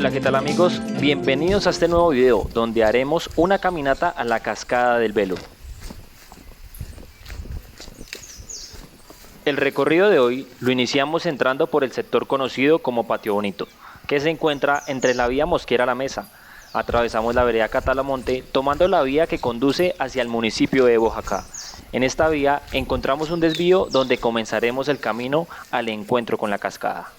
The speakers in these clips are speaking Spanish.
Hola, ¿qué tal amigos? Bienvenidos a este nuevo video donde haremos una caminata a la cascada del Velo. El recorrido de hoy lo iniciamos entrando por el sector conocido como Patio Bonito, que se encuentra entre la vía Mosquera La Mesa. Atravesamos la vereda Catalamonte tomando la vía que conduce hacia el municipio de Boyacá. En esta vía encontramos un desvío donde comenzaremos el camino al encuentro con la cascada.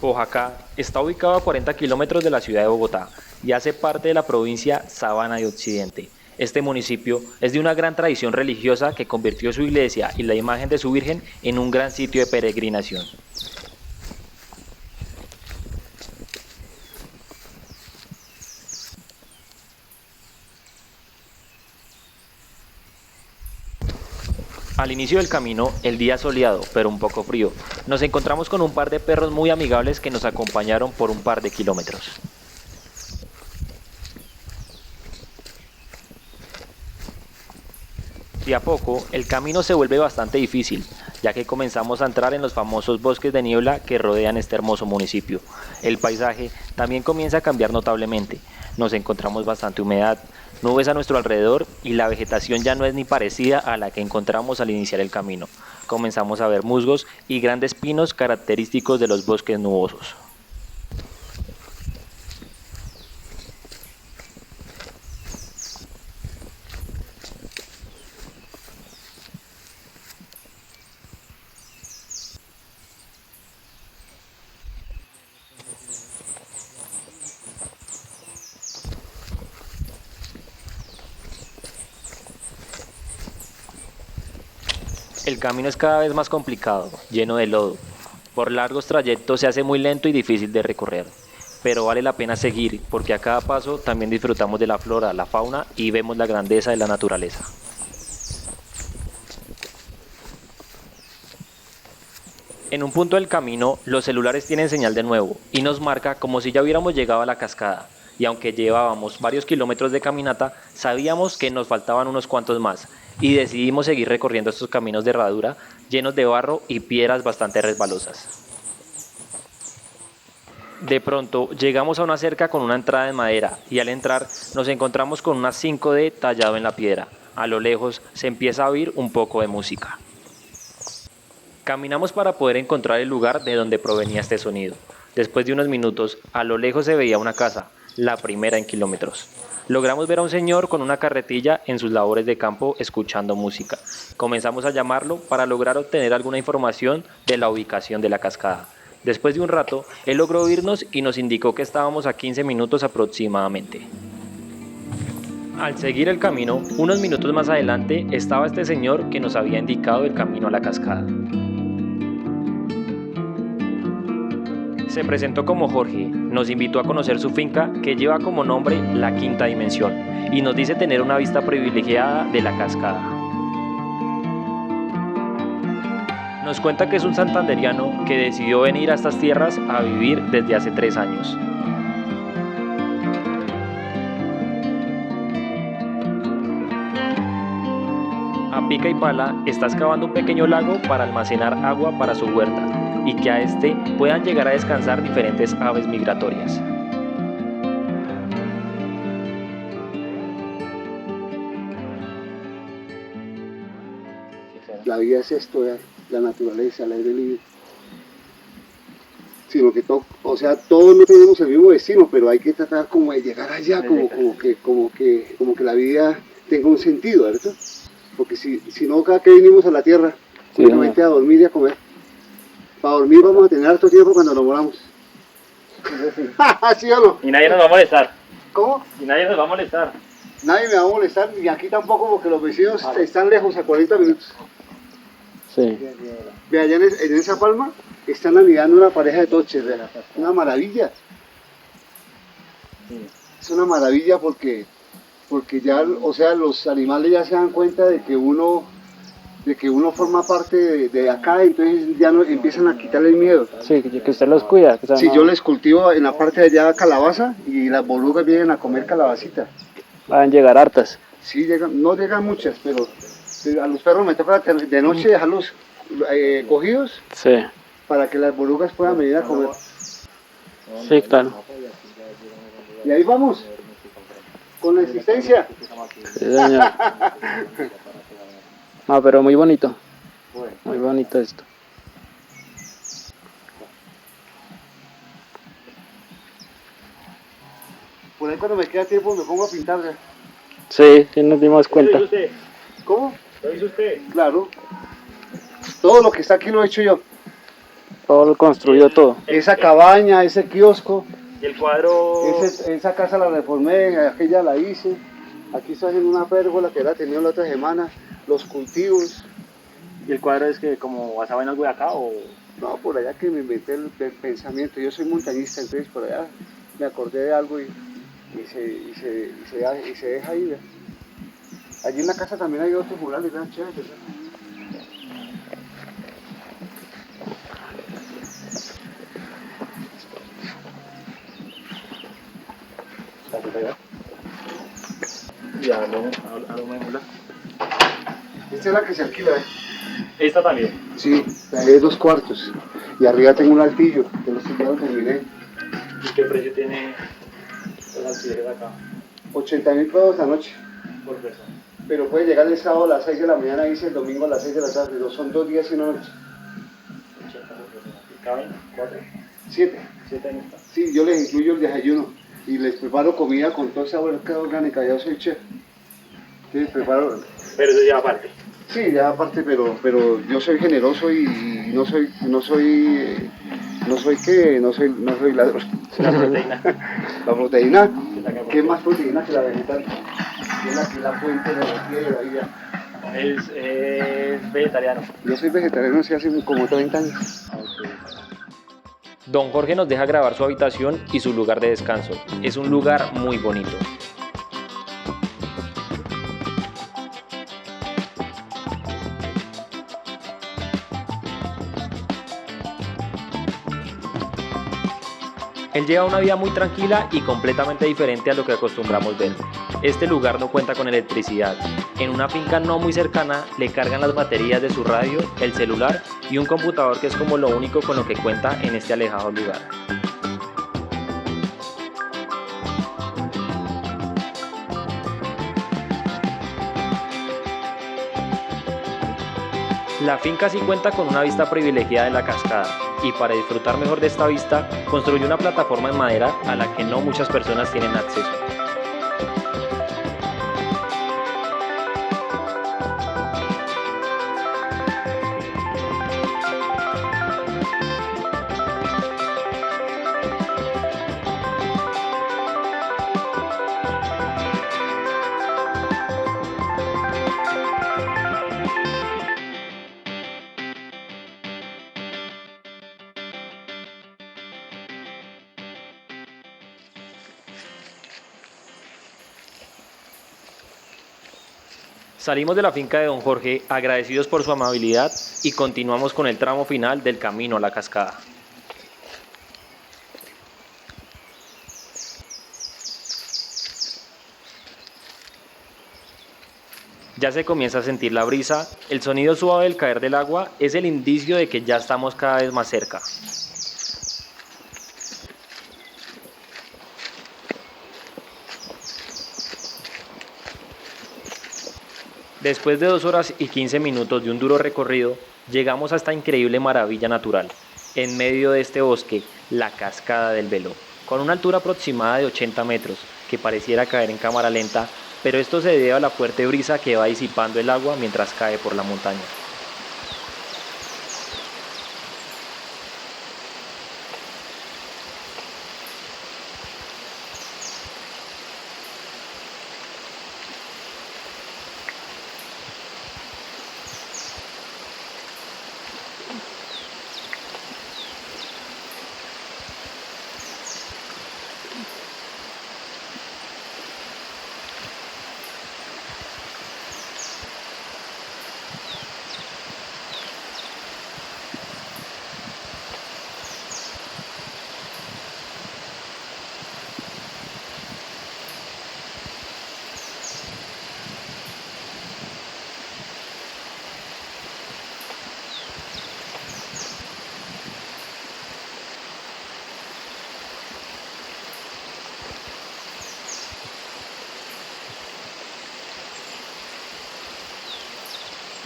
Boyacá está ubicado a 40 kilómetros de la ciudad de Bogotá y hace parte de la provincia Sabana de Occidente. Este municipio es de una gran tradición religiosa que convirtió su iglesia y la imagen de su Virgen en un gran sitio de peregrinación. Al inicio del camino, el día soleado, pero un poco frío, nos encontramos con un par de perros muy amigables que nos acompañaron por un par de kilómetros. De a poco, el camino se vuelve bastante difícil, ya que comenzamos a entrar en los famosos bosques de niebla que rodean este hermoso municipio. El paisaje también comienza a cambiar notablemente. Nos encontramos bastante humedad, nubes a nuestro alrededor y la vegetación ya no es ni parecida a la que encontramos al iniciar el camino. Comenzamos a ver musgos y grandes pinos característicos de los bosques nubosos. El camino es cada vez más complicado, lleno de lodo. Por largos trayectos se hace muy lento y difícil de recorrer, pero vale la pena seguir porque a cada paso también disfrutamos de la flora, la fauna y vemos la grandeza de la naturaleza. En un punto del camino, los celulares tienen señal de nuevo y nos marca como si ya hubiéramos llegado a la cascada. Y aunque llevábamos varios kilómetros de caminata, sabíamos que nos faltaban unos cuantos más y decidimos seguir recorriendo estos caminos de herradura llenos de barro y piedras bastante resbalosas. De pronto llegamos a una cerca con una entrada de madera y al entrar nos encontramos con una 5D tallado en la piedra. A lo lejos se empieza a oír un poco de música. Caminamos para poder encontrar el lugar de donde provenía este sonido. Después de unos minutos, a lo lejos se veía una casa, la primera en kilómetros. Logramos ver a un señor con una carretilla en sus labores de campo escuchando música. Comenzamos a llamarlo para lograr obtener alguna información de la ubicación de la cascada. Después de un rato, él logró oírnos y nos indicó que estábamos a 15 minutos aproximadamente. Al seguir el camino, unos minutos más adelante estaba este señor que nos había indicado el camino a la cascada. Se presentó como Jorge, nos invitó a conocer su finca que lleva como nombre La Quinta Dimensión y nos dice tener una vista privilegiada de la cascada. Nos cuenta que es un santanderiano que decidió venir a estas tierras a vivir desde hace 3 años. A pica y pala está excavando un pequeño lago para almacenar agua para su huerta y que a este puedan llegar a descansar diferentes aves migratorias. La vida es esto, la naturaleza, el aire libre. Sino que todos no tenemos el mismo destino, pero hay que tratar como de llegar allá, como que la vida tenga un sentido, ¿verdad? Porque si no, cada que vinimos a la tierra, únicamente a dormir y a comer. Para dormir vamos a tener harto tiempo cuando nos moramos. ¿Sí o no? Y nadie nos va a molestar. ¿Cómo? Y nadie nos va a molestar. Nadie me va a molestar, ni aquí tampoco, porque los vecinos están lejos, a 40 minutos. Sí. Ve allá en esa palma, están anidando una pareja de toches, una maravilla. Es una maravilla porque ya, o sea, los animales ya se dan cuenta de que uno forma parte de acá, entonces ya no empiezan a quitarle el miedo. Sí, que usted los cuida. Que Si yo les cultivo en la parte de allá calabaza y las bolugas vienen a comer calabacita. Van a llegar hartas. Sí, no llegan muchas, pero a los perros me toca de noche dejarlos cogidos Sí, para que las orugas puedan venir a comer. sí, claro. Y ahí vamos, con la existencia. Sí, señor. No, pero muy bonito. Bueno, Muy bonito esto. por ahí cuando me queda tiempo me pongo a pintar ya. Sí, sí nos dimos cuenta. ¿Cómo? ¿Lo hizo usted? Claro. Todo lo que está aquí lo he hecho yo. Todo lo construyó todo. Esa cabaña, ese kiosco, ¿Y el cuadro? esa casa la reformé, aquella la hice. Aquí estoy haciendo una pérgola que la tenía la otra semana. Los cultivos. ¿Y el cuadro es que como basado en algo de acá o...? No, por allá que me inventé el pensamiento. Yo soy montañista, entonces por allá me acordé de algo y se deja ir. Allí en la casa también hay otros murales, vean, chéveres. ¿Verdad? Ya, no me mola. Esta es la que se alquila, ¿eh? Esta también. Sí, es 2 cuartos. Y arriba tengo un altillo, que los ya lo terminé. ¿Y qué precio tiene los alquileres acá? 80.000 pesos la noche. Por persona. Pero puede llegar el sábado a las 6 de la mañana y el domingo a las 6 de la tarde. Son 2 días y una noche. 80 por persona. ¿Y caben? ¿4? 7. 7 en esta. Sí, yo les incluyo el desayuno. Y les preparo comida con todo esa vuelta orgánica. Yo soy chef. Sí, preparo. Pero eso ya aparte. Sí, ya aparte, pero yo soy generoso y no soy ladrón. La proteína. La proteína, La que ¿qué es más proteína que la vegetal? Que es la fuente de energía y de la vida. Es vegetariano. Yo soy vegetariano hace como 30 años. Don Jorge nos deja grabar su habitación y su lugar de descanso. Es un lugar muy bonito. Él lleva una vida muy tranquila y completamente diferente a lo que acostumbramos ver. Este lugar no cuenta con electricidad. En una finca no muy cercana le cargan las baterías de su radio, el celular y un computador que es como lo único con lo que cuenta en este alejado lugar. La finca sí cuenta con una vista privilegiada de la cascada y para disfrutar mejor de esta vista construyó una plataforma en madera a la que no muchas personas tienen acceso. Salimos de la finca de Don Jorge agradecidos por su amabilidad y continuamos con el tramo final del camino a la cascada. Ya se comienza a sentir la brisa, el sonido suave del caer del agua es el indicio de que ya estamos cada vez más cerca. Después de 2 horas y 15 minutos de un duro recorrido, llegamos a esta increíble maravilla natural. En medio de este bosque, la Cascada del Velo, con una altura aproximada de 80 metros, que pareciera caer en cámara lenta, pero esto se debe a la fuerte brisa que va disipando el agua mientras cae por la montaña.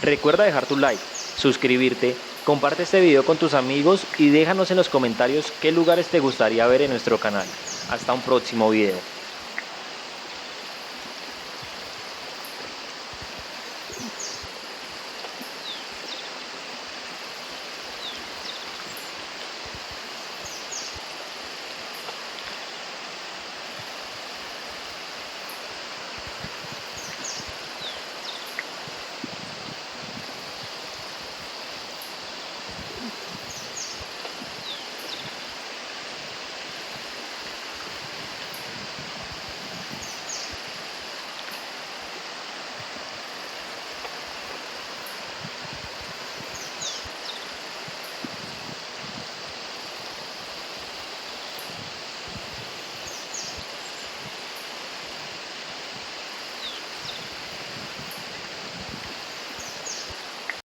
Recuerda dejar tu like, suscribirte, comparte este video con tus amigos y déjanos en los comentarios qué lugares te gustaría ver en nuestro canal. Hasta un próximo video.